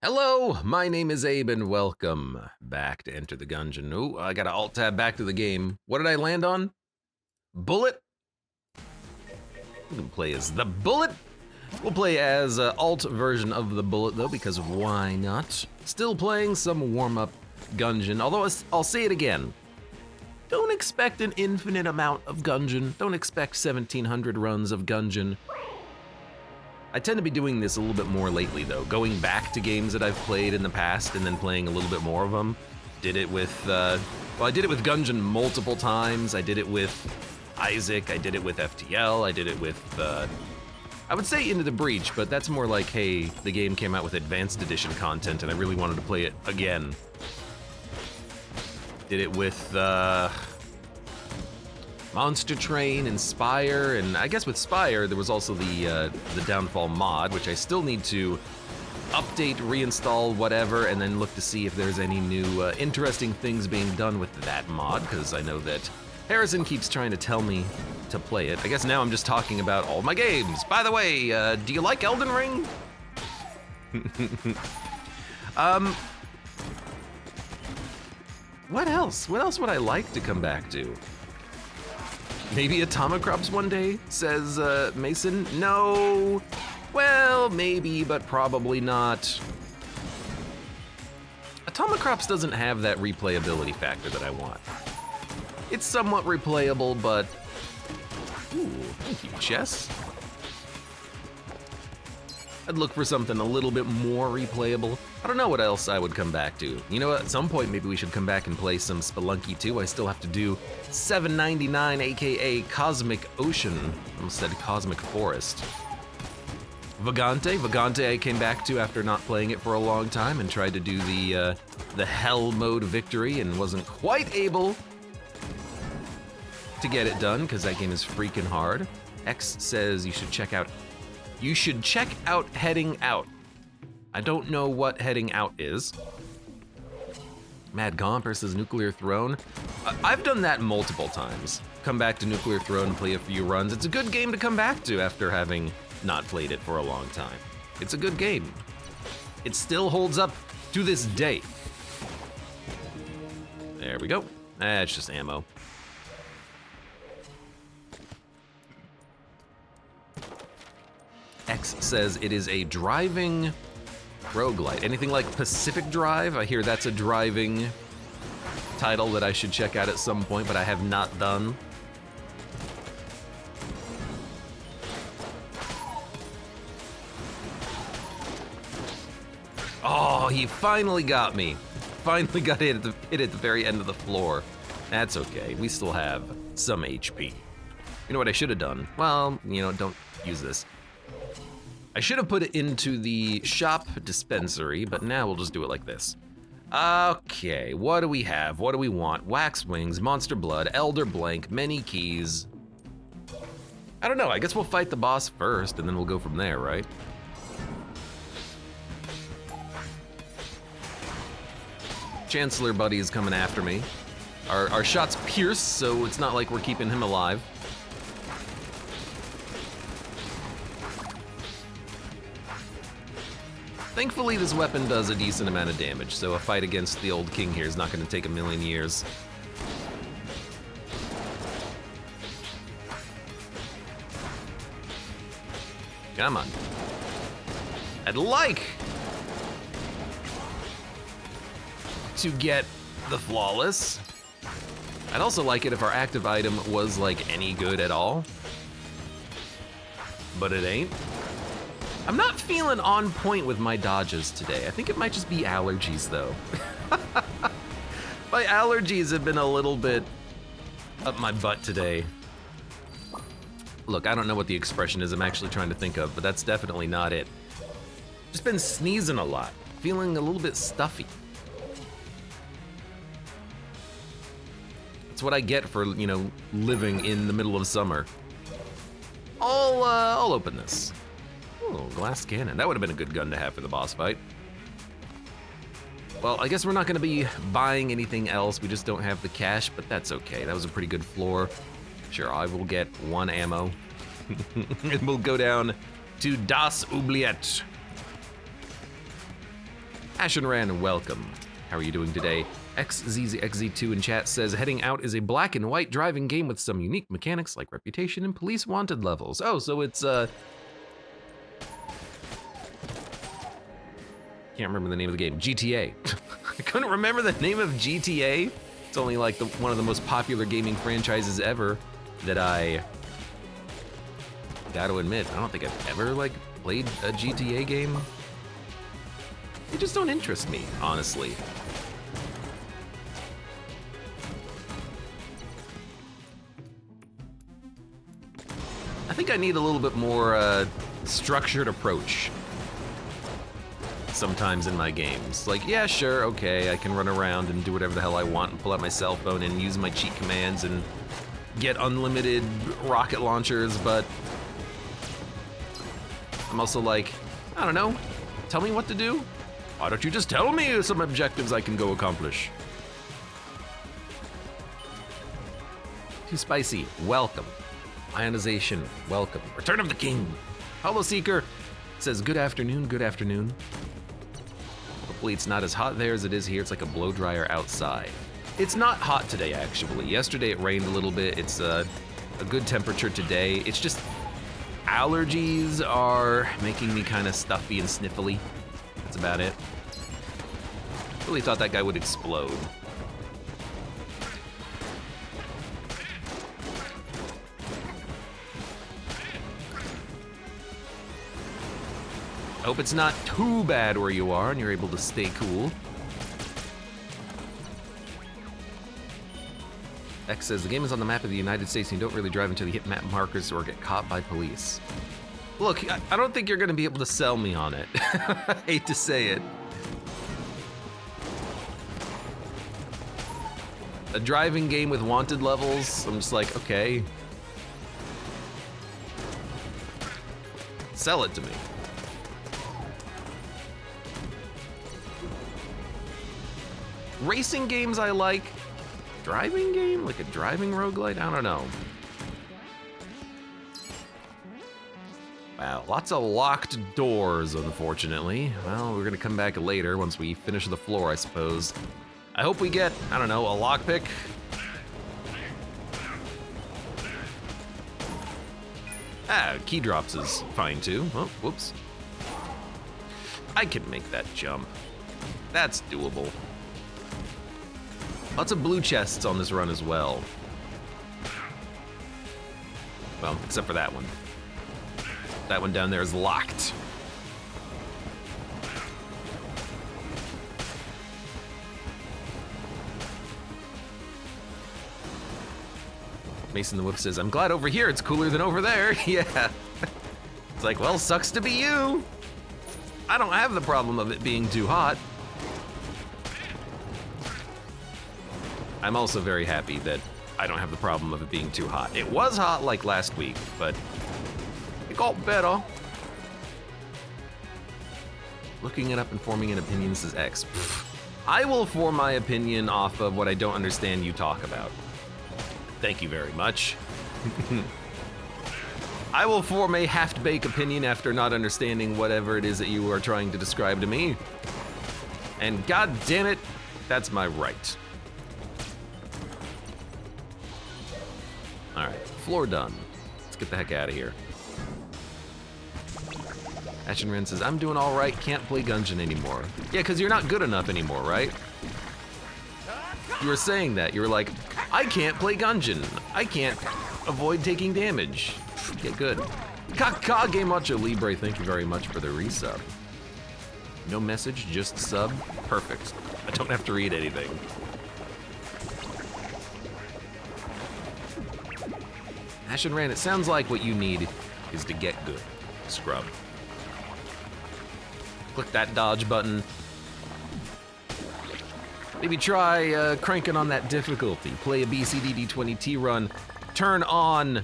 Hello, my name is Abe and welcome back to Enter the Gungeon. Ooh, I gotta alt-tab back to the game. What did I land on? Bullet? We can play as the Bullet. We'll play as alt version of the Bullet though, because why not? Still playing some warm-up Gungeon, although I'll say it again. Don't expect an infinite amount of Gungeon. Don't expect 1700 runs of Gungeon. I tend to be doing this a little bit more lately though, going back to games that I've played in the past and then playing a little bit more of them. Did it with, I did it with Gungeon multiple times. I did it with Isaac, I did it with FTL, I did it with, I would say Into the Breach, but that's more like, hey, the game came out with Advanced Edition content and I really wanted to play it again. Did it with, Monster Train and Spire, and I guess with Spire there was also the Downfall mod, which I still need to update, reinstall, whatever, and then look to see if there's any new interesting things being done with that mod, because I know that Harrison keeps trying to tell me to play it. I guess now I'm just talking about all my games. By the way, do you like Elden Ring? What else? What else would I like to come back to? Maybe Atomic Crops one day, says Mason. No, well, maybe, but probably not. Atomic Crops doesn't have that replayability factor that I want. It's somewhat replayable, but... Ooh, thank you, Chess. I'd look for something a little bit more replayable. I don't know what else I would come back to. You know what, at some point maybe we should come back and play some Spelunky 2. I still have to do 799, aka Cosmic Ocean. I almost said Cosmic Forest. Vagante I came back to after not playing it for a long time and tried to do the Hell mode victory and wasn't quite able to get it done because that game is freaking hard. X says you should check out Heading Out. I don't know what Heading Out is. Mad Gomper says Nuclear Throne. I've done that multiple times. Come back to Nuclear Throne and play a few runs. It's a good game to come back to after having not played it for a long time. It's a good game. It still holds up to this day. There we go. It's just ammo. X says it is a driving roguelite. Anything like Pacific Drive? I hear that's a driving title that I should check out at some point, but I have not done. Oh, he finally got me. Finally got hit at the very end of the floor. That's okay, we still have some HP. You know what I should have done? Well, you know, don't use this. I should have put it into the shop dispensary, but now we'll just do it like this. Okay, what do we have? What do we want? Wax Wings, Monster Blood, Elder Blank, Many Keys. I don't know, I guess we'll fight the boss first and then we'll go from there, right? Chancellor Buddy is coming after me. Our shots pierce, so it's not like we're keeping him alive. Thankfully, this weapon does a decent amount of damage, so a fight against the old king here is not going to take a million years. Come on. I'd like to get the flawless. I'd also like it if our active item was like any good at all, but it ain't. I'm not feeling on point with my dodges today. I think it might just be allergies though. My allergies have been a little bit up my butt today. Look, I don't know what the expression is I'm actually trying to think of, but that's definitely not it. Just been sneezing a lot, feeling a little bit stuffy. That's what I get for, you know, living in the middle of summer. I'll open this. Oh, glass cannon. That would have been a good gun to have for the boss fight. Well, I guess we're not going to be buying anything else. We just don't have the cash, but that's okay. That was a pretty good floor. Sure, I will get one ammo. And we'll go down to Das Oubliette. Ashen Ran, welcome. How are you doing today? XZZ2 in chat says, heading out is a black and white driving game with some unique mechanics like reputation and police wanted levels. Oh, so it's, can't remember the name of the game, GTA. I couldn't remember the name of GTA. It's only like one of the most popular gaming franchises ever that I gotta admit, I don't think I've ever like played a GTA game. They just don't interest me, honestly. I think I need a little bit more structured approach sometimes in my games. Like, yeah, sure, okay, I can run around and do whatever the hell I want and pull out my cell phone and use my cheat commands and get unlimited rocket launchers, but I'm also like, I don't know, tell me what to do? Why don't you just tell me some objectives I can go accomplish? Too spicy, welcome. Ionization, welcome. Return of the King. Hollow Seeker says, good afternoon, good afternoon. Hopefully it's not as hot there as it is here. It's like a blow dryer outside. It's not hot today, actually. Yesterday it rained a little bit. It's a good temperature today. It's just allergies are making me kind of stuffy and sniffly. That's about it. Really thought that guy would explode. I hope it's not too bad where you are and you're able to stay cool. X says, the game is on the map of the United States and you don't really drive until you hit map markers or get caught by police. Look, I don't think you're gonna be able to sell me on it. I hate to say it. A driving game with wanted levels, I'm just like, okay. Sell it to me. Racing games I like. Driving game? Like a driving roguelite? I don't know. Wow, lots of locked doors, unfortunately. Well, we're gonna come back later once we finish the floor, I suppose. I hope we get, I don't know, a lockpick. Ah, key drops is fine too. Oh, whoops. I can make that jump. That's doable. Lots of blue chests on this run as well. Well, except for that one. That one down there is locked. Mason the Whip says, I'm glad over here it's cooler than over there. Yeah. It's like, well, sucks to be you. I don't have the problem of it being too hot. I'm also very happy that I don't have the problem of it being too hot. It was hot like last week, but it got better. Looking it up and forming an opinion says X. I will form my opinion off of what I don't understand you talk about. Thank you very much. I will form a half-baked opinion after not understanding whatever it is that you are trying to describe to me. And god damn it, that's my right. All right, floor done. Let's get the heck out of here. Ashen Ren says, I'm doing all right, can't play Gungeon anymore. Yeah, because you're not good enough anymore, right? You were saying that. You were like, I can't play Gungeon. I can't avoid taking damage. Get good. Kaka Game Macho Libre, thank you very much for the resub. No message, just sub. Perfect. I don't have to read anything. Ashen Ran, it sounds like what you need is to get good, scrub. Click that dodge button. Maybe try cranking on that difficulty. Play a BCDD20T run. Turn on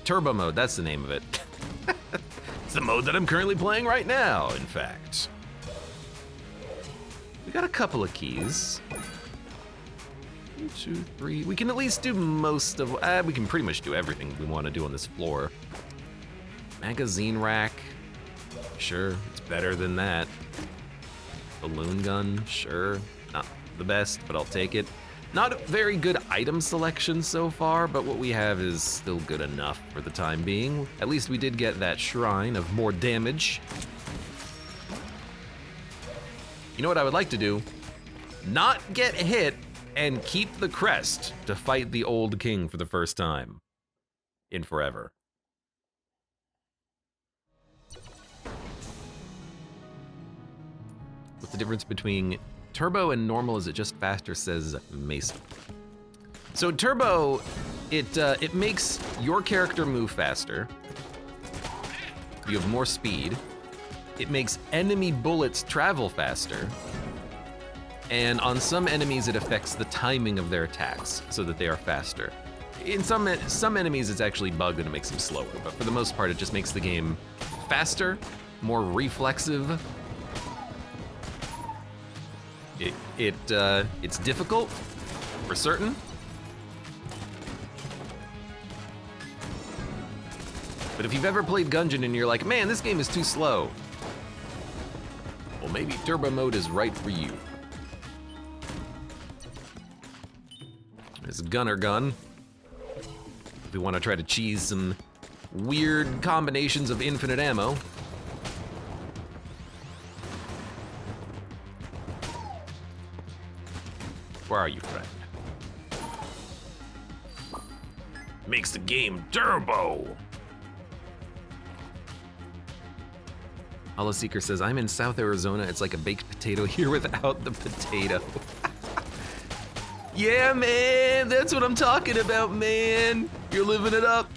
turbo mode. That's the name of it. It's the mode that I'm currently playing right now, in fact. We got a couple of keys. 1, 2, 3. We can at least do most of, we can pretty much do everything we want to do on this floor. Magazine rack. Sure, it's better than that. Balloon gun, sure. Not the best, but I'll take it. Not a very good item selection so far, but what we have is still good enough for the time being. At least we did get that shrine of more damage. You know what I would like to do? Not get hit and keep the crest to fight the old king for the first time in forever. What's the difference between turbo and normal? Is it just faster, says Mason. So turbo, it makes your character move faster. You have more speed. It makes enemy bullets travel faster. And on some enemies, it affects the timing of their attacks so that they are faster. In some enemies, it's actually bugged and it makes them slower, but for the most part, it just makes the game faster, more reflexive. It's difficult, for certain. But if you've ever played Gungeon and you're like, man, this game is too slow, well, maybe turbo mode is right for you. There's a gunner gun. If we want to try to cheese some weird combinations of infinite ammo. Where are you, friend? Makes the game turbo. Holoseeker says, I'm in South Arizona. It's like a baked potato here without the potato. Yeah, man, that's what I'm talking about, man. You're living it up.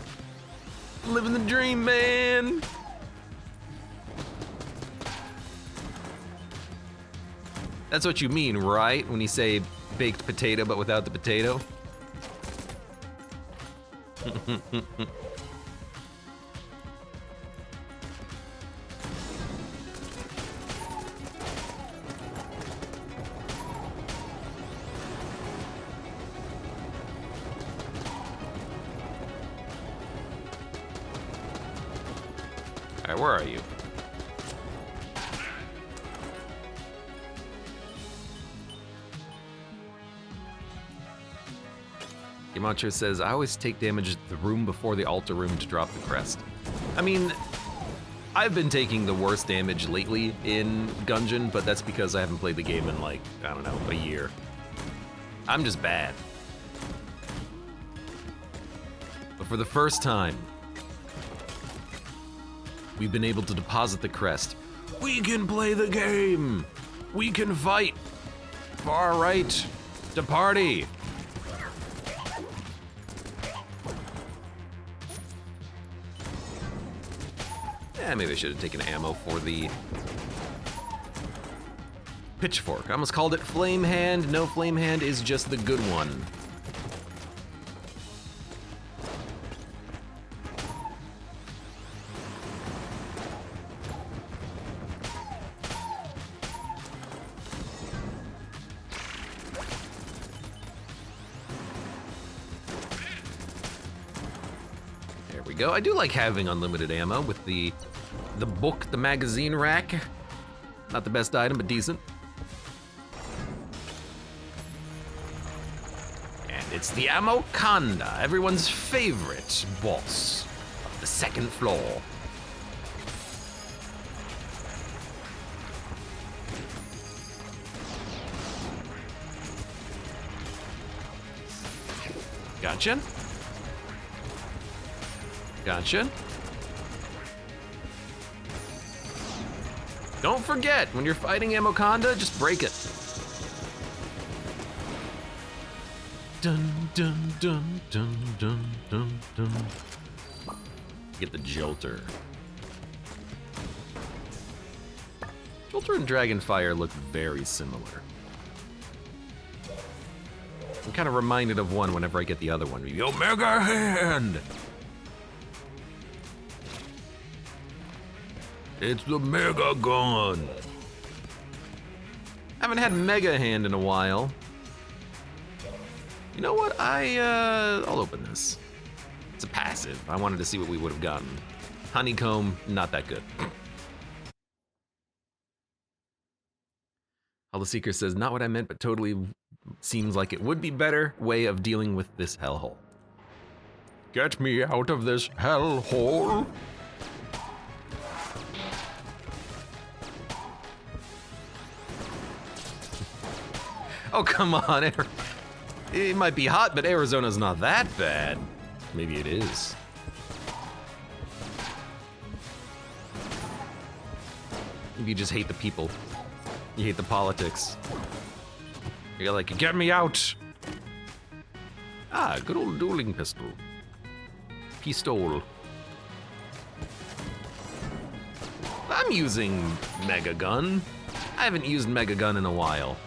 Living the dream, man. That's what you mean, right? When you say baked potato, but without the potato? Alright, where are you? Yamacho says, I always take damage the room before the altar room to drop the crest. I mean, I've been taking the worst damage lately in Gungeon, but that's because I haven't played the game in like, I don't know, a year. I'm just bad. But for the first time, we've been able to deposit the crest. We can play the game! We can fight! Far right to party! Yeah, maybe I should have taken ammo for the pitchfork. I almost called it flame hand. No, flame hand is just the good one. There we go. I do like having unlimited ammo with the book, the magazine rack. Not the best item, but decent. And it's the Amoconda, everyone's favorite boss of the second floor. Gotcha. Gotcha. Don't forget, when you're fighting Amoconda, just break it. Dun dun dun dun dun dun dun. Get the Jolter. Jolter and Dragonfire look very similar. I'm kind of reminded of one whenever I get the other one. Yo, Mega Hand! It's the Mega Gun! Haven't had Mega Hand in a while. You know what? I'll open this. It's a passive. I wanted to see what we would have gotten. Honeycomb, not that good. All the Seeker says, not what I meant, but totally seems like it would be better way of dealing with this hellhole. Get me out of this hellhole. Oh, come on. It might be hot, but Arizona's not that bad. Maybe it is. Maybe you just hate the people. You hate the politics. You're like, get me out! Ah, good old dueling pistol. Pistol. I'm using Mega Gun. I haven't used Mega Gun in a while.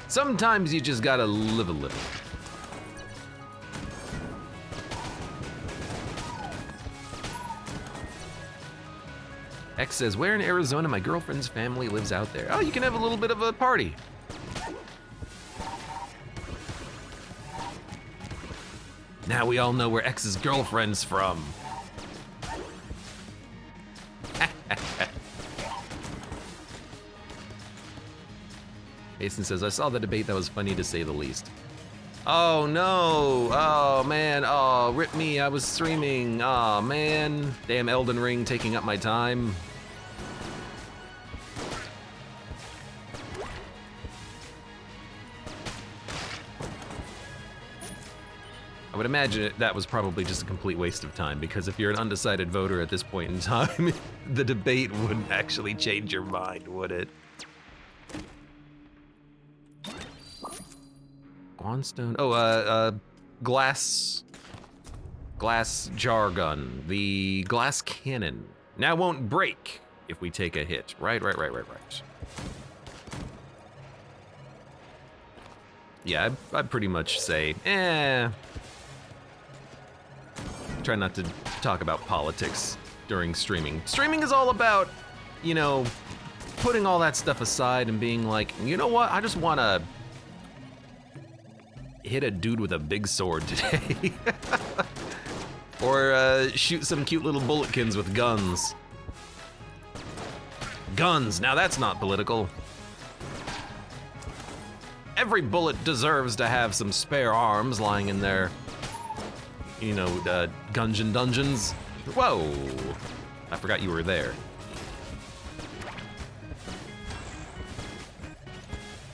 Sometimes you just gotta live a little. X says, where in Arizona? My girlfriend's family lives out there. Oh, you can have a little bit of a party. Now we all know where X's girlfriend's from. Mason says, I saw the debate, that was funny to say the least. Oh no, oh man, oh rip me, I was streaming, oh man. Damn Elden Ring taking up my time. I would imagine that was probably just a complete waste of time, because if you're an undecided voter at this point in time, the debate wouldn't actually change your mind, would it? Guanstone, oh, glass jar gun. The glass cannon now won't break if we take a hit. Right. Yeah, I'd pretty much say, try not to talk about politics during streaming. Streaming is all about, you know, putting all that stuff aside and being like, you know what, I just wanna hit a dude with a big sword today. Or shoot some cute little bulletkins with guns. Guns, now that's not political. Every bullet deserves to have some spare arms lying in their, you know, Gungeon dungeons. Whoa, I forgot you were there.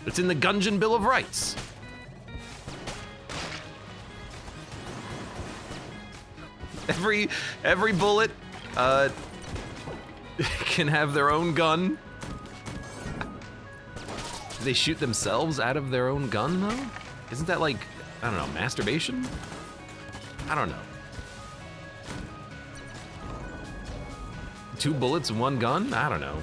It's in the Gungeon Bill of Rights. Every bullet can have their own gun. Do they shoot themselves out of their own gun though? Isn't that like, I don't know, masturbation? I don't know. 2 bullets, 1 gun? I don't know.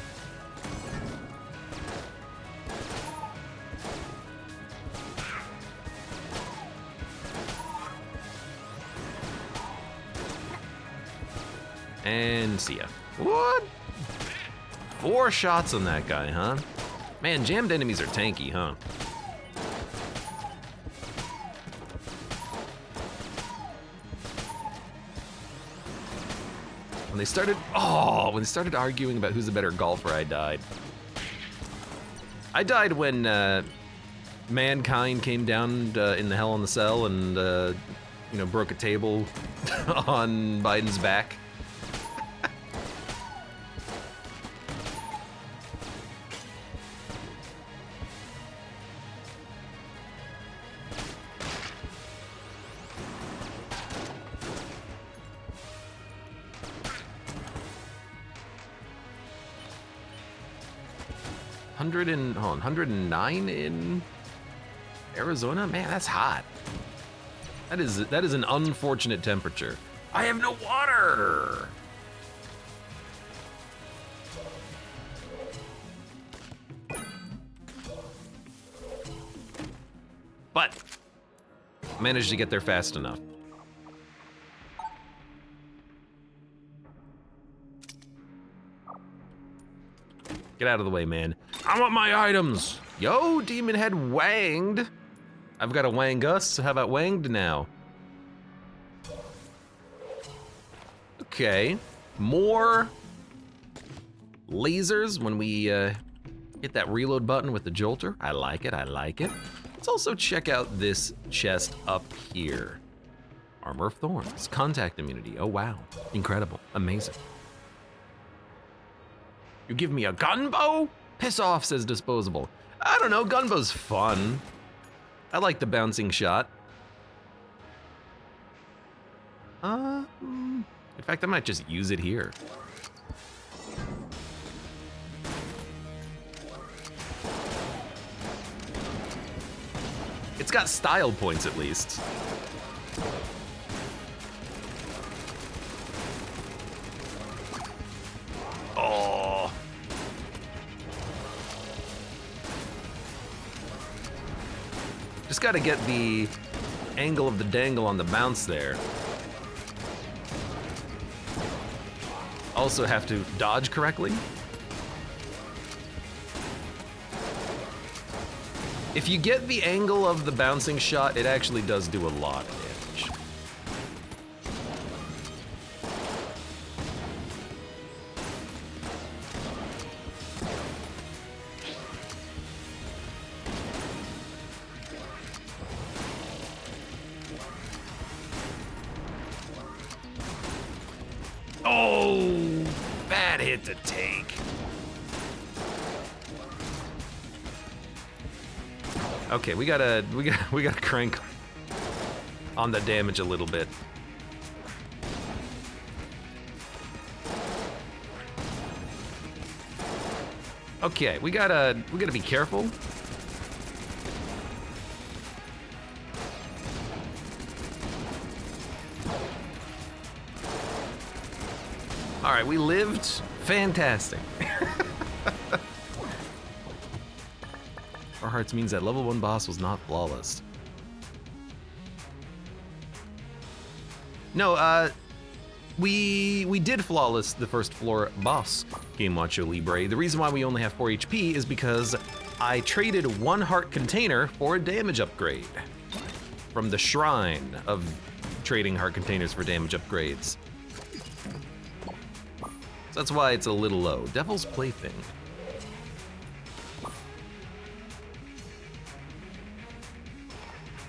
And see ya. What? 4 shots on that guy, huh? Man, jammed enemies are tanky, huh? When they started arguing about who's a better golfer, I died. I died when Mankind came down in the Hell in the Cell and you know, broke a table on Biden's back. Hold on, 109 in Arizona? Man, that's hot. That is an unfortunate temperature. I have no water! But managed to get there fast enough. Get out of the way, man. I want my items. Yo, Demon Head wanged. I've got a wang us. How about wanged now? Okay, more lasers when we hit that reload button with the jolter. I like it, I like it. Let's also check out this chest up here. Armor of Thorns, contact immunity. Oh wow, incredible, amazing. You give me a gunbow? Piss off, says Disposable. I don't know, gunbow's fun. I like the bouncing shot. In fact, I might just use it here. It's got style points at least. Oh. Just gotta get the angle of the dangle on the bounce there. Also have to dodge correctly. If you get the angle of the bouncing shot, it actually does do a lot of damage. Oh, bad hit to take. Okay, we gotta crank on the damage a little bit. Okay, we gotta be careful. All right, we lived. Fantastic. Our hearts means that level 1 boss was not flawless. No, we did flawless the first floor boss, Game Watcho Libre. The reason why we only have 4 HP is because I traded 1 heart container for a damage upgrade from the shrine of trading heart containers for damage upgrades. So that's why it's a little low. Devil's Plaything.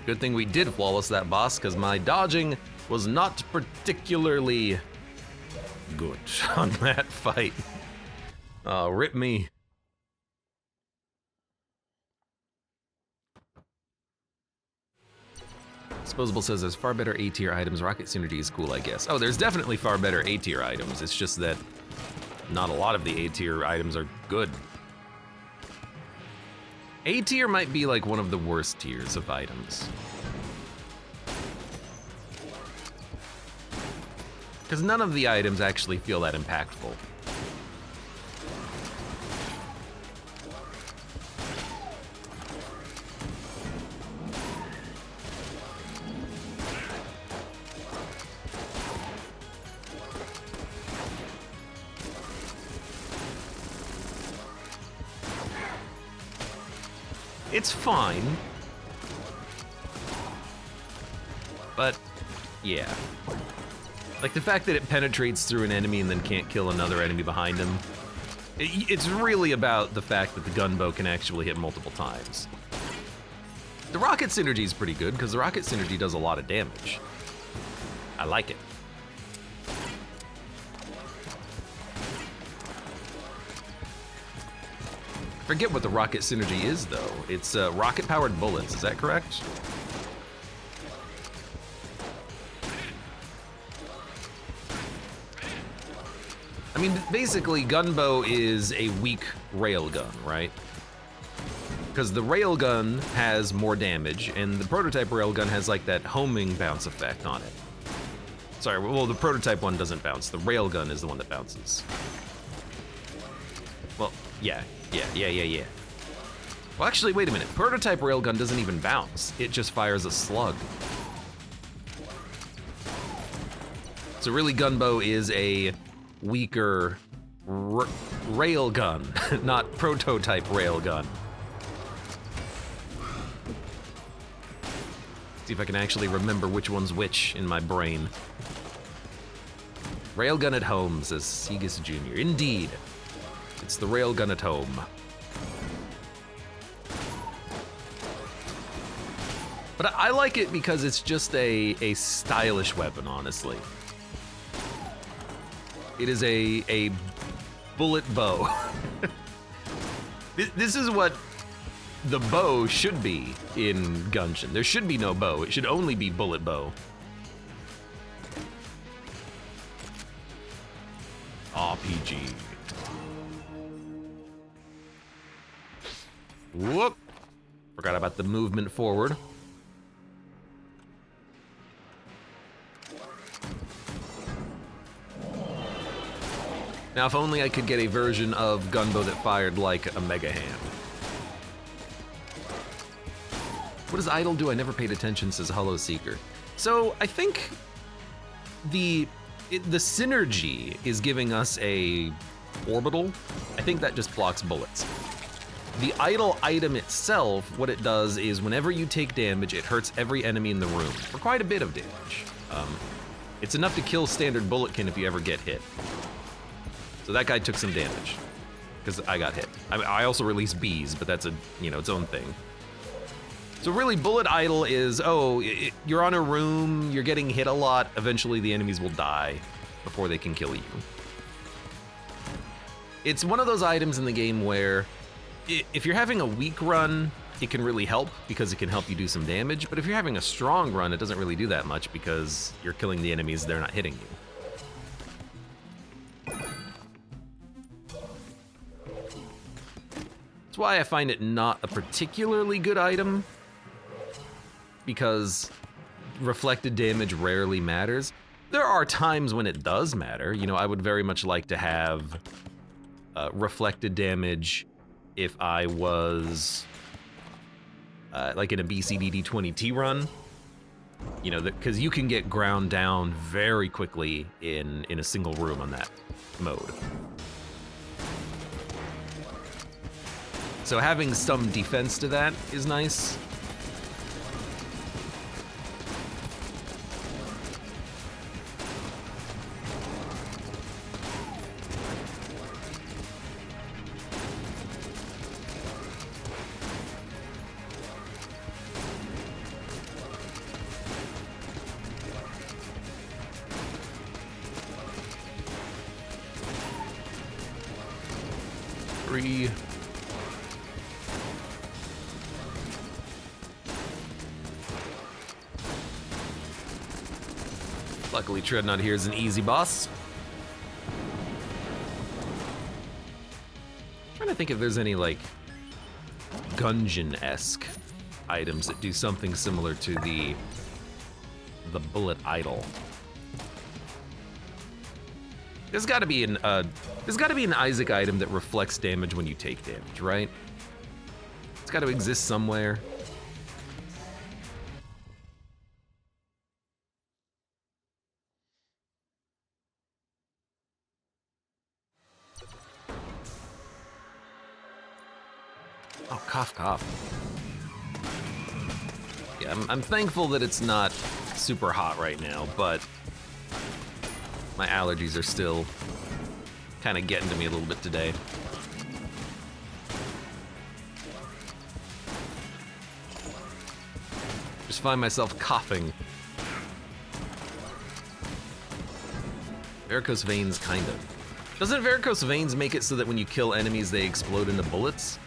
Good thing we did flawless that boss, because my dodging was not particularly good on that fight. Oh, rip me. Disposable says there's far better A-tier items. Rocket Synergy is cool, I guess. Oh, there's definitely far better A-tier items. It's just that not a lot of the A-tier items are good. A-tier might be like one of the worst tiers of items. Because none of the items actually feel that impactful. It's fine. But, yeah. Like the fact that it penetrates through an enemy and then can't kill another enemy behind him. It's really about the fact that the gunbow can actually hit multiple times. The rocket synergy is pretty good because the rocket synergy does a lot of damage. I like it. Forget what the rocket synergy is though. It's rocket-powered bullets, is that correct? I mean, basically, gunbow is a weak railgun, right? Because the railgun has more damage, and the prototype railgun has like that homing bounce effect on it. Sorry, well, the prototype one doesn't bounce. The railgun is the one that bounces. Well, yeah. Well, actually, wait a minute. Prototype railgun doesn't even bounce. It just fires a slug. So really, gunbow is a weaker Railgun, not prototype Railgun. See if I can actually remember which one's which in my brain. Railgun at home, says Segus Jr. Indeed, it's the Railgun at home. But I like it because it's just a stylish weapon, honestly. It is a bullet bow. This is what the bow should be in Gungeon. There should be no bow. It should only be bullet bow. RPG. Whoop. Forgot about the movement forward. Now, if only I could get a version of Gunbow that fired like a Mega Hand. What does idle do? I never paid attention, says Hollow Seeker. So I think the synergy is giving us a orbital. I think that just blocks bullets. The idle item itself, what it does is whenever you take damage, it hurts every enemy in the room for quite a bit of damage. It's enough to kill standard Bulletkin if you ever get hit. So that guy took some damage because I got hit. I also release bees, but that's its own thing. So really, bullet idle is, you're on a room, you're getting hit a lot, eventually the enemies will die before they can kill you. It's one of those items in the game where if you're having a weak run, it can really help because it can help you do some damage, but if you're having a strong run, it doesn't really do that much because you're killing the enemies, they're not hitting you. That's why I find it not a particularly good item, because reflected damage rarely matters. There are times when it does matter. I would very much like to have reflected damage if I was like in a BCDD20T run, because you can get ground down very quickly in a single room on that mode. So having some defense to that is nice. Three. Luckily, Treadnought here is an easy boss. I'm trying to think if there's any, like, Gungeon-esque items that do something similar to the bullet idle. There's gotta be an Isaac item that reflects damage when you take damage, right? It's gotta exist somewhere. Oh, cough, cough. Yeah, I'm thankful that it's not super hot right now, but my allergies are still kind of getting to me a little bit today. Just find myself coughing. Varicose veins, kind of. Doesn't varicose veins make it so that when you kill enemies, they explode into bullets?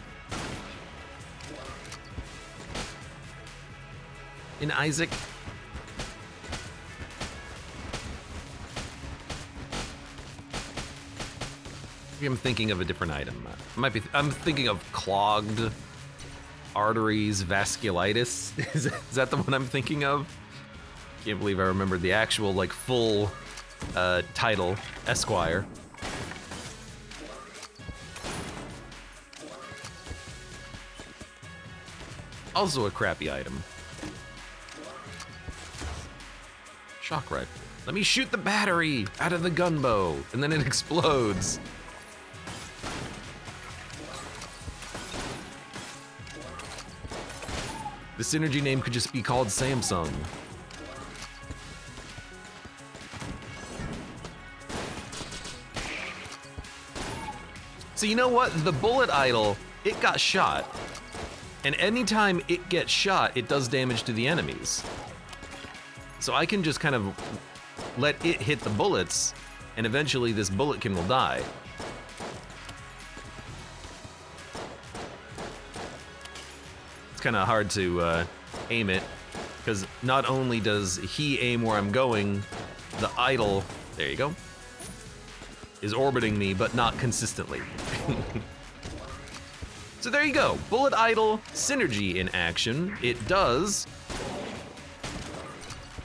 In Isaac? Maybe I'm thinking of a different item. I'm thinking of clogged arteries, vasculitis. Is that the one I'm thinking of? Can't believe I remembered the actual, like, full title, Esquire. Also a crappy item. Shock rifle. Let me shoot the battery out of the gunbow, and then it explodes. The synergy name could just be called Samsung. So you know what? The bullet idol, it got shot. And anytime it gets shot, it does damage to the enemies. So I can just kind of let it hit the bullets, and eventually this bulletkin will die. It's kind of hard to aim it, because not only does he aim where I'm going, the idol, there you go, is orbiting me, but not consistently. So there you go, bullet idol synergy in action. It does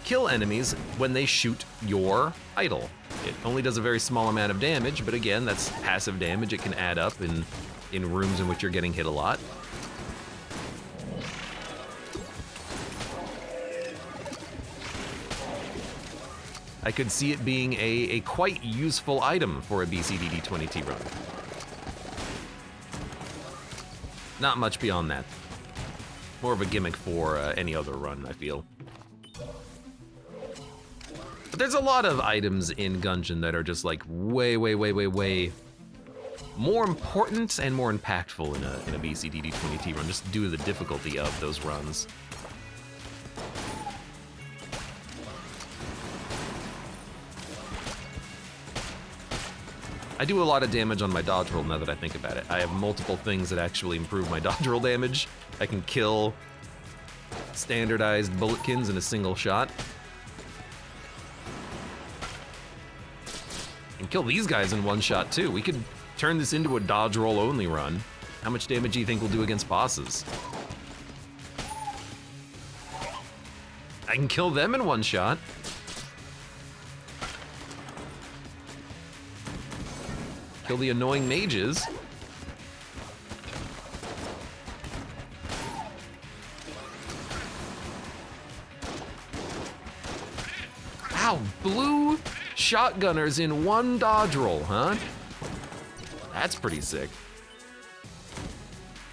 kill enemies when they shoot your idol. It only does a very small amount of damage, but again, that's passive damage. It can add up in rooms in which you're getting hit a lot. I could see it being a quite useful item for a BCDD 20T run. Not much beyond that. More of a gimmick for any other run, I feel. But there's a lot of items in Gungeon that are just like way more important and more impactful in a BCDD 20T run, just due to the difficulty of those runs. I do a lot of damage on my dodge roll now that I think about it. I have multiple things that actually improve my dodge roll damage. I can kill standardized bulletkins in a single shot. And kill these guys in one shot too. We could turn this into a dodge roll only run. How much damage do you think we'll do against bosses? I can kill them in one shot. Kill the annoying mages. Wow, blue shotgunners in one dodge roll, huh? That's pretty sick.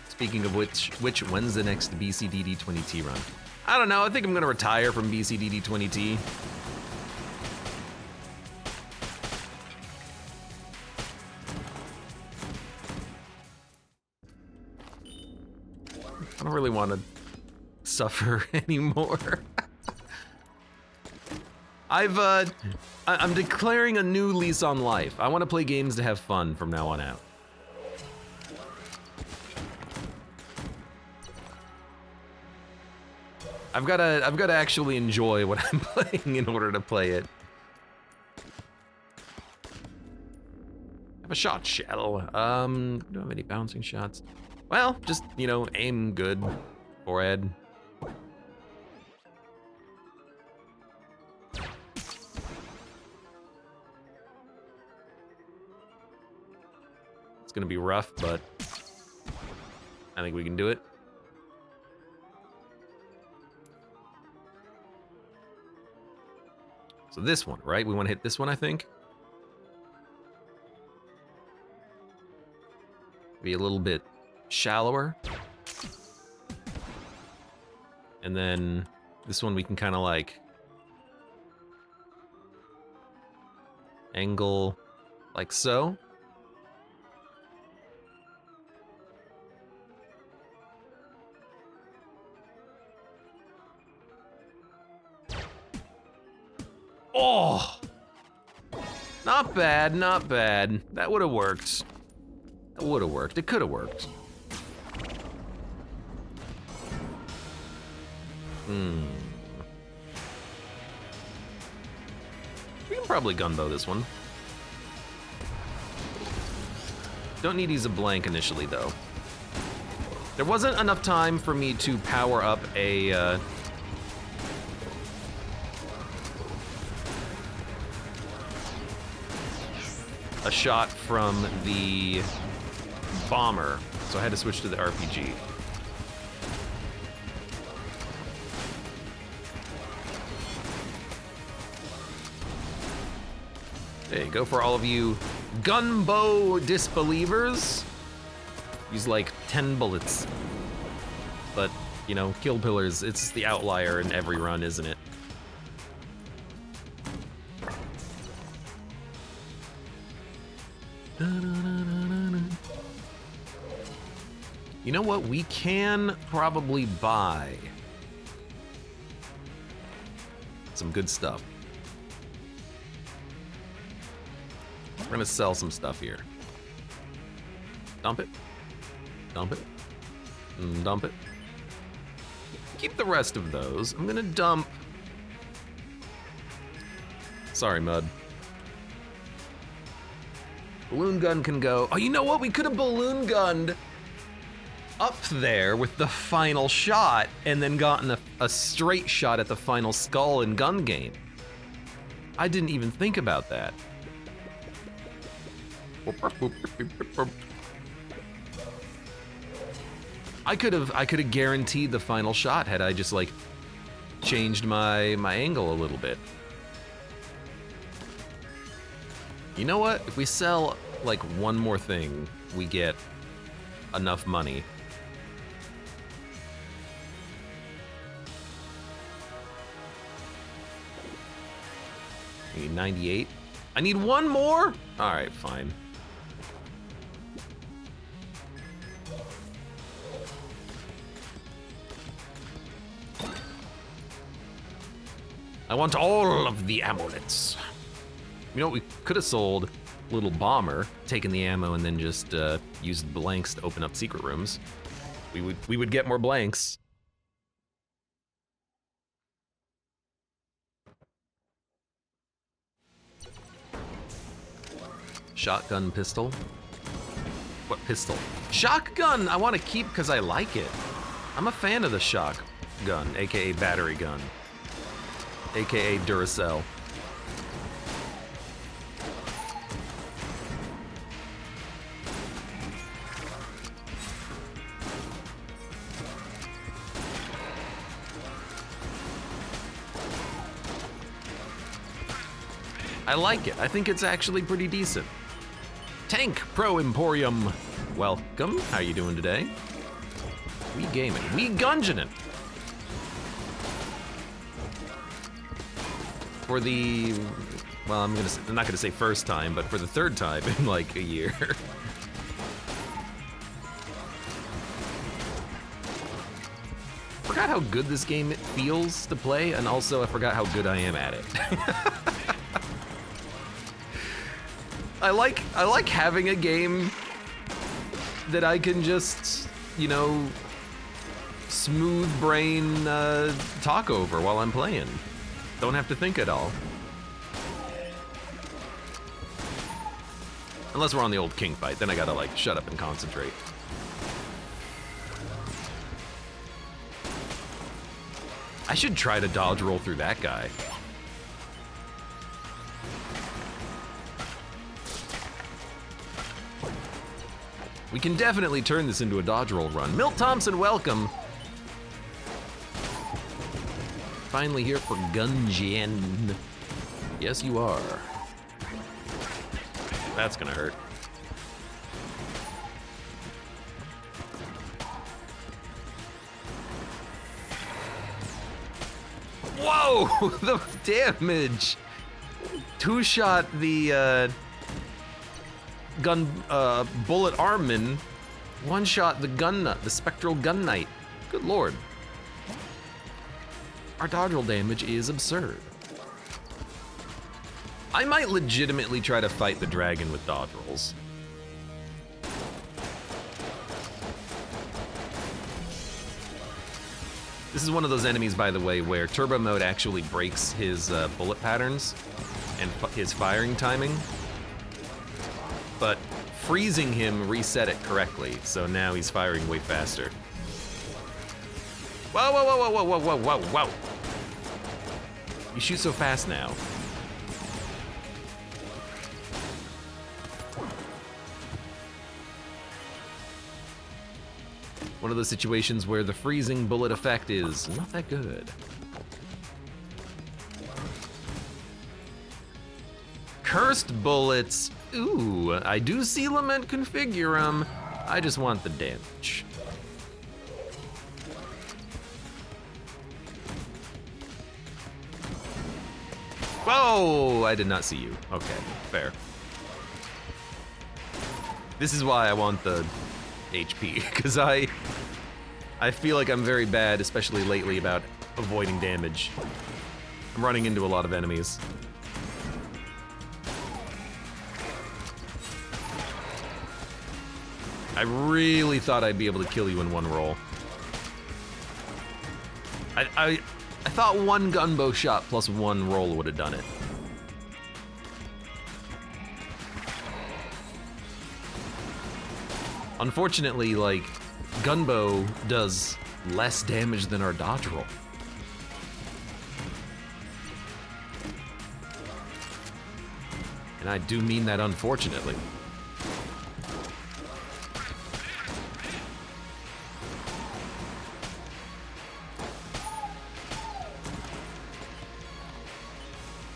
Speaking of which, when's the next BCDD 20T run? I don't know, I think I'm gonna retire from BCDD 20T. I don't really want to suffer anymore. I'm declaring a new lease on life. I want to play games to have fun from now on out. I've got to actually enjoy what I'm playing in order to play it. I have a shot shell. Don't have any bouncing shots. Well, just, you know, aim good. Forehead. It's gonna be rough, but I think we can do it. So this one, right? We want to hit this one, I think. Be a little bit shallower. And then this one we can kind of like angle like so. Oh! Not bad, not bad. That would have worked. That would have worked. It could have worked. We can probably gunbow this one. Don't need to use a blank initially, though. There wasn't enough time for me to power up a shot from the bomber, so I had to switch to the RPG. There you go, for all of you gunbow disbelievers. Use like 10 bullets. But You know, kill pillars, it's the outlier in every run, isn't it? You know what? We can probably buy some good stuff. We're gonna sell some stuff here. Dump it. Dump it. Dump it. Keep the rest of those. I'm gonna dump. Sorry, Mud. Balloon gun can go. Oh, you know what? We could have balloon gunned up there with the final shot and then gotten a straight shot at the final skull and gun game. I didn't even think about that. I could have guaranteed the final shot had I just like changed my angle a little bit. You know what? If we sell like one more thing, we get enough money. I need 98. I need one more? All right, fine. I want all of the amulets. You know what, we could have sold Little Bomber, taken the ammo and then just used blanks to open up secret rooms. We would get more blanks. Shotgun pistol. What pistol? Shotgun I want to keep because I like it. I'm a fan of the shotgun, aka battery gun, aka Duracell. I like it. I think it's actually pretty decent. Tank Pro Emporium, welcome. How you doing today? We gaming. We gungeoning. For the, well, I'm not gonna say first time, but for the third time in like a year. Forgot how good this game feels to play, and also I forgot how good I am at it. I like having a game that I can just, you know, smooth brain talk over while I'm playing. Don't have to think at all. Unless we're on the old king fight, then I gotta like shut up and concentrate. I should try to dodge roll through that guy. We can definitely turn this into a dodge roll run. Milt Thompson, welcome. Finally here for Gungeon. Yes, you are. That's gonna hurt. Whoa, the damage. Two-shot the bullet armman, one-shot the gun nut, the spectral gun knight. Good lord. Our dodge roll damage is absurd. I might legitimately try to fight the dragon with dodge rolls. This is one of those enemies, by the way, where turbo mode actually breaks his bullet patterns and his firing timing. But freezing him reset it correctly, so now he's firing way faster. Whoa, whoa, whoa, whoa, whoa, whoa, whoa, whoa. You shoot so fast now. One of those situations where the freezing bullet effect is not that good. Cursed bullets. Ooh, I do see Lament configure them. I just want the damage. Whoa, I did not see you. Okay, fair. This is why I want the HP, because I feel like I'm very bad, especially lately, about avoiding damage. I'm running into a lot of enemies. I really thought I'd be able to kill you in one roll. I thought one gunbow shot plus one roll would have done it. Unfortunately, like, gunbow does less damage than our dodge roll. And I do mean that unfortunately.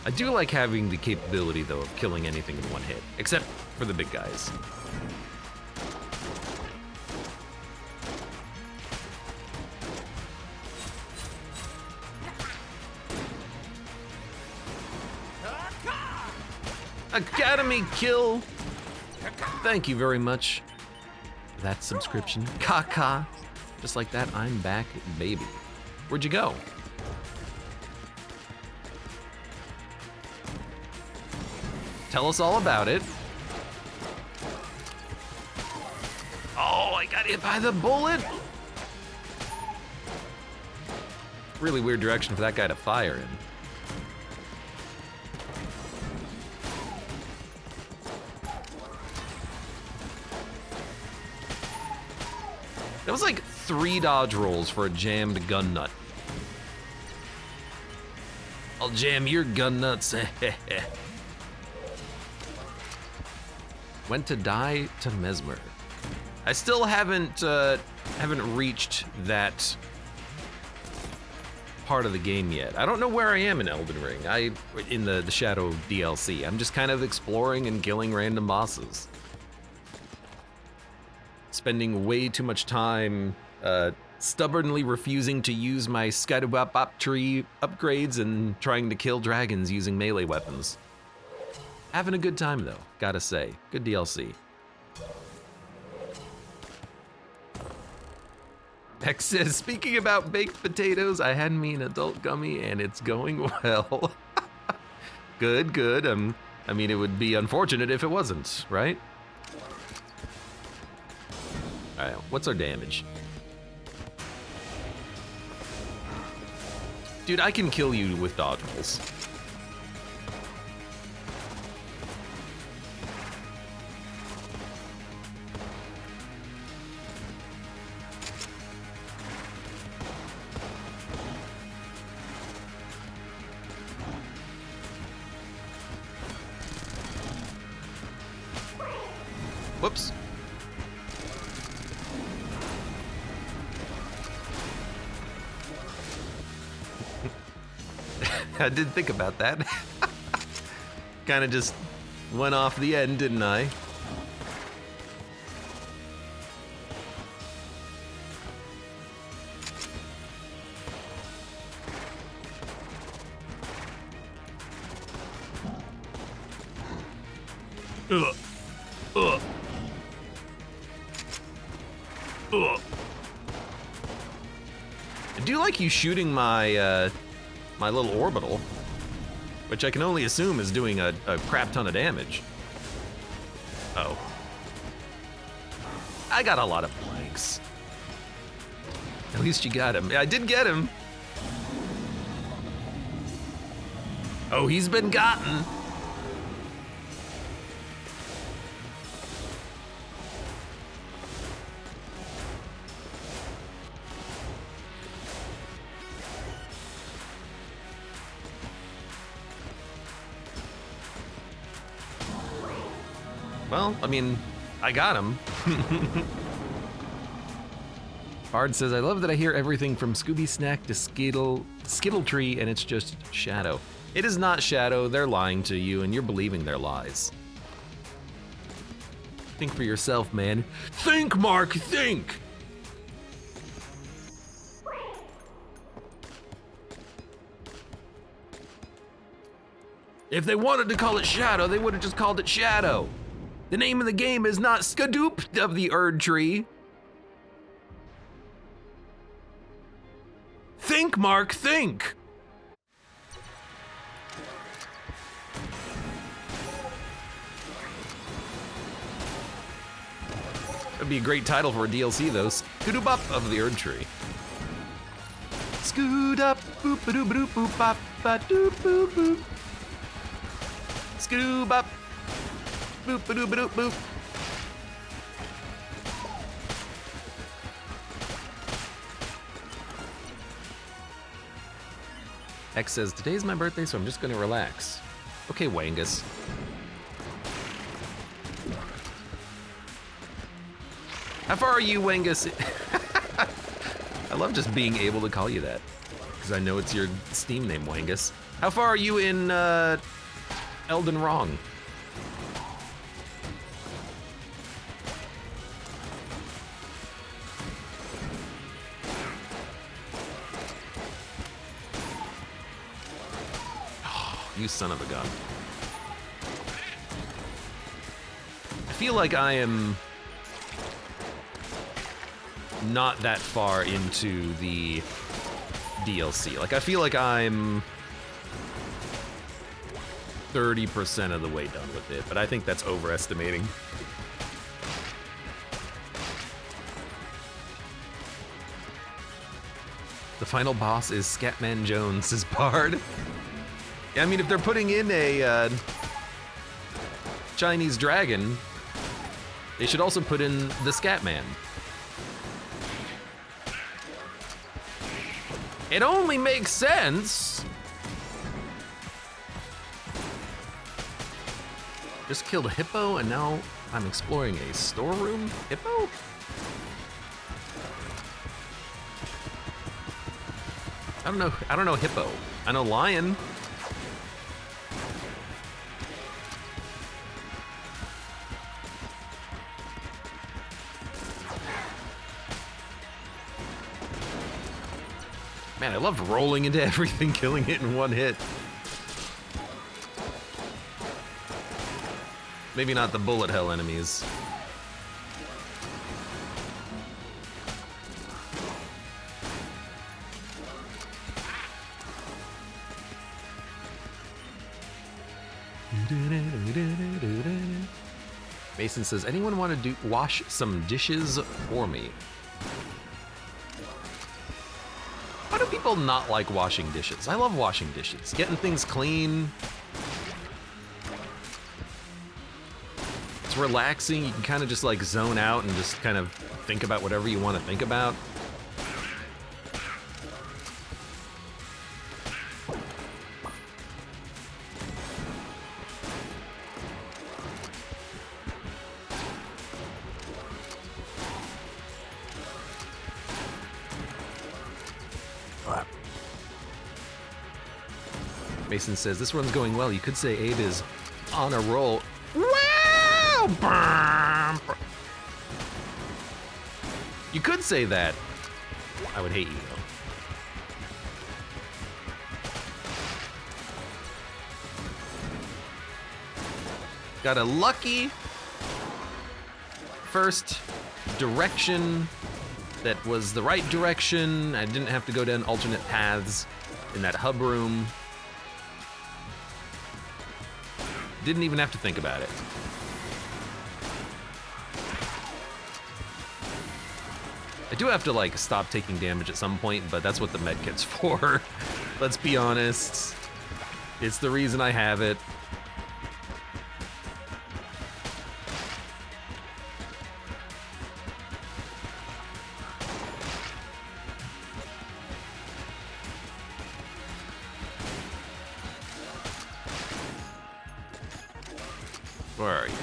I do like having the capability, though, of killing anything in one hit, except for the big guys. Academy kill! Thank you very much for that subscription. Kaka! Just like that, I'm back, baby. Where'd you go? Tell us all about it. Oh, I got hit by the bullet! Really weird direction for that guy to fire in. That was like 3 dodge rolls for a jammed gun nut. I'll jam your gun nuts. Went to die to Mesmer. I still haven't reached that part of the game yet. I don't know where I am in Elden Ring. In the Shadow DLC. I'm just kind of exploring and killing random bosses. Spending way too much time stubbornly refusing to use my Skydabop tree upgrades and trying to kill dragons using melee weapons. Having a good time though, gotta say. Good DLC. Beck says, speaking about baked potatoes, I had me an adult gummy and it's going well. Good, good. I mean, it would be unfortunate if it wasn't, right? All right, what's our damage? Dude, I can kill you with dodge rolls. Whoops. I did think about that. Kind of just went off the end, didn't I? Ugh. Ugh. Ugh. I do like you shooting my my little orbital, which I can only assume is doing a crap ton of damage. Oh. I got a lot of blanks. At least you got him. I did get him. Oh, he's been gotten. Well, I mean, I got him. Bard says, I love that I hear everything from Scooby Snack to Skittle Tree, and it's just Shadow. It is not Shadow, they're lying to you, and you're believing their lies. Think for yourself, man. Think, Mark, think! If they wanted to call it Shadow, they would have just called it Shadow. The name of the game is not Skadoop of the Erd Tree. Think, Mark, think. That'd be a great title for a DLC, though. Skadoop up of the Erd Tree. Scoot up, boop a doop boop boop bop ba doop boop boop. Scoob up, boop a doop boop boop. X says, today's my birthday, so I'm just gonna relax. Okay, Wangus. How far are you, Wangus? I love just being able to call you that, because I know it's your Steam name, Wangus. How far are you in Elden Ring? You son of a gun. I feel like I am not that far into the DLC. Like, I feel like I'm 30% of the way done with it, but I think that's overestimating. The final boss is Scatman Jones' Bard. I mean, if they're putting in a Chinese dragon, they should also put in the Scatman. It only makes sense. Just killed a hippo and now I'm exploring a storeroom hippo? I don't know hippo. I know lion. Man, I loved rolling into everything, killing it in one hit. Maybe not the bullet hell enemies. Mason says, anyone want to wash some dishes for me? Why do people not like washing dishes? I love washing dishes. Getting things clean. It's relaxing. You can kind of just like zone out and just kind of think about whatever you want to think about. Mason says, this run's going well. You could say Abe is on a roll. Wow! You could say that. I would hate you, though. Got a lucky first direction that was the right direction. I didn't have to go down alternate paths in that hub room. Didn't even have to think about it. I do have to like stop taking damage at some point, but that's what the medkit's for. Let's be honest. It's the reason I have it. Where are you?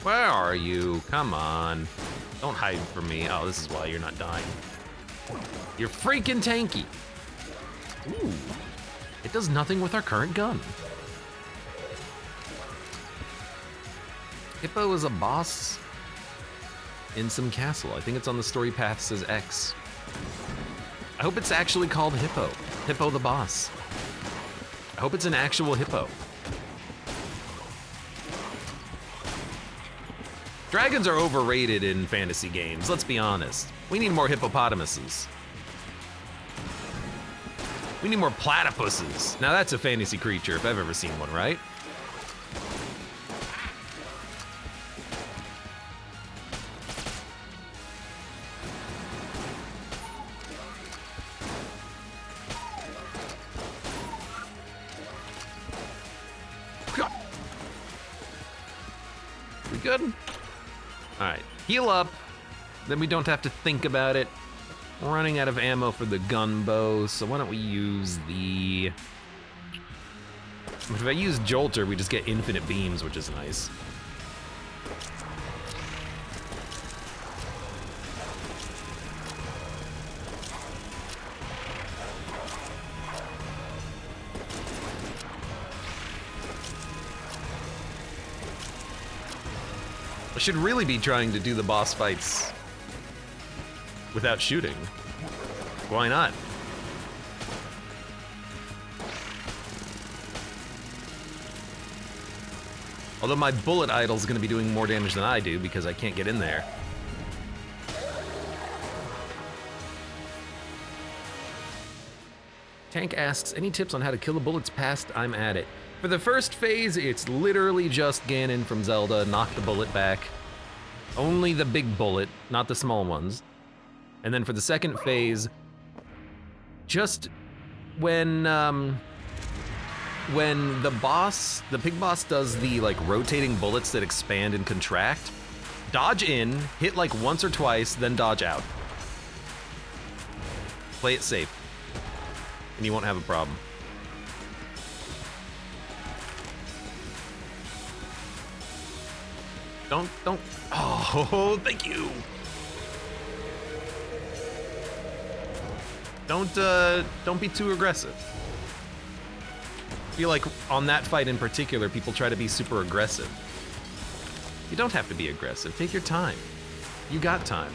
Where are you? Come on. Don't hide from me. Oh, this is why you're not dying. You're freaking tanky. Ooh. It does nothing with our current gun. Hippo is a boss in some castle. I think it's on the story path, says X. I hope it's actually called Hippo. Hippo the boss. I hope it's an actual hippo. Dragons are overrated in fantasy games, let's be honest. We need more hippopotamuses. We need more platypuses. Now that's a fantasy creature if I've ever seen one, right? We good? All right, heal up. Then we don't have to think about it. We're running out of ammo for the gun bow, so why don't we use the... If I use Jolter, we just get infinite beams, which is nice. I should really be trying to do the boss fights without shooting. Why not? Although my bullet idol's gonna be doing more damage than I do because I can't get in there. Tank asks, any tips on how to kill the bullets past I'm at it? For the first phase, it's literally just Ganon from Zelda, knock the bullet back. Only the big bullet, not the small ones. And then for the second phase, just when the pig boss does the like rotating bullets that expand and contract, dodge in, hit like once or twice, then dodge out. Play it safe, and you won't have a problem. Don't, oh, thank you. Don't be too aggressive. I feel like on that fight in particular, people try to be super aggressive. You don't have to be aggressive, take your time. You got time.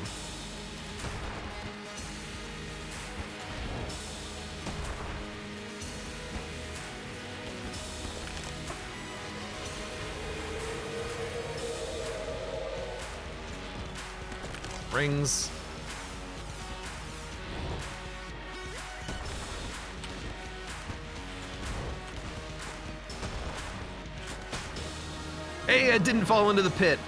Rings. Hey, I didn't fall into the pit.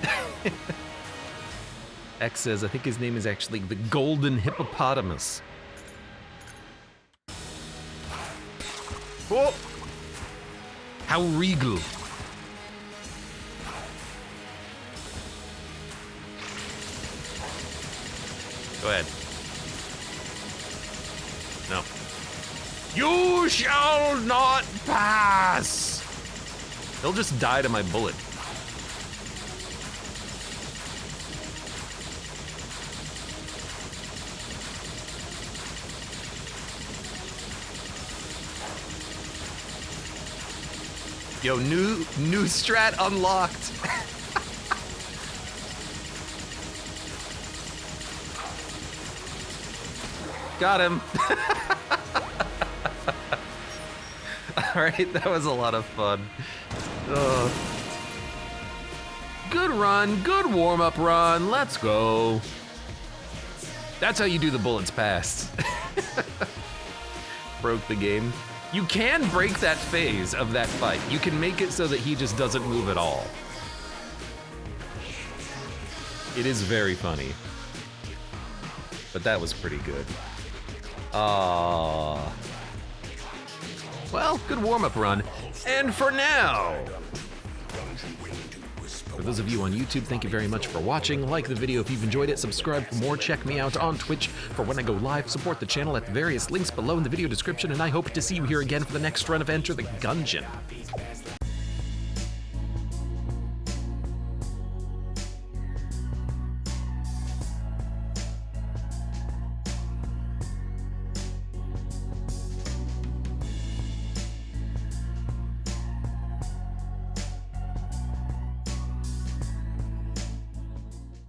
X says, I think his name is actually the Golden Hippopotamus. Oh! How regal. Go ahead. No. You shall not pass! He'll just die to my bullet. Yo, new strat unlocked. Got him. All right, that was a lot of fun. Good run, good warm-up run, let's go. That's how you do the bullets past. Broke the game. You can break that phase of that fight. You can make it so that he just doesn't move at all. It is very funny. But that was pretty good. Well, good warm-up run. And for now, for those of you on YouTube, thank you very much for watching. Like the video if you've enjoyed it, subscribe for more, check me out on Twitch for when I go live, support the channel at the various links below in the video description, and I hope to see you here again for the next run of Enter the Gungeon.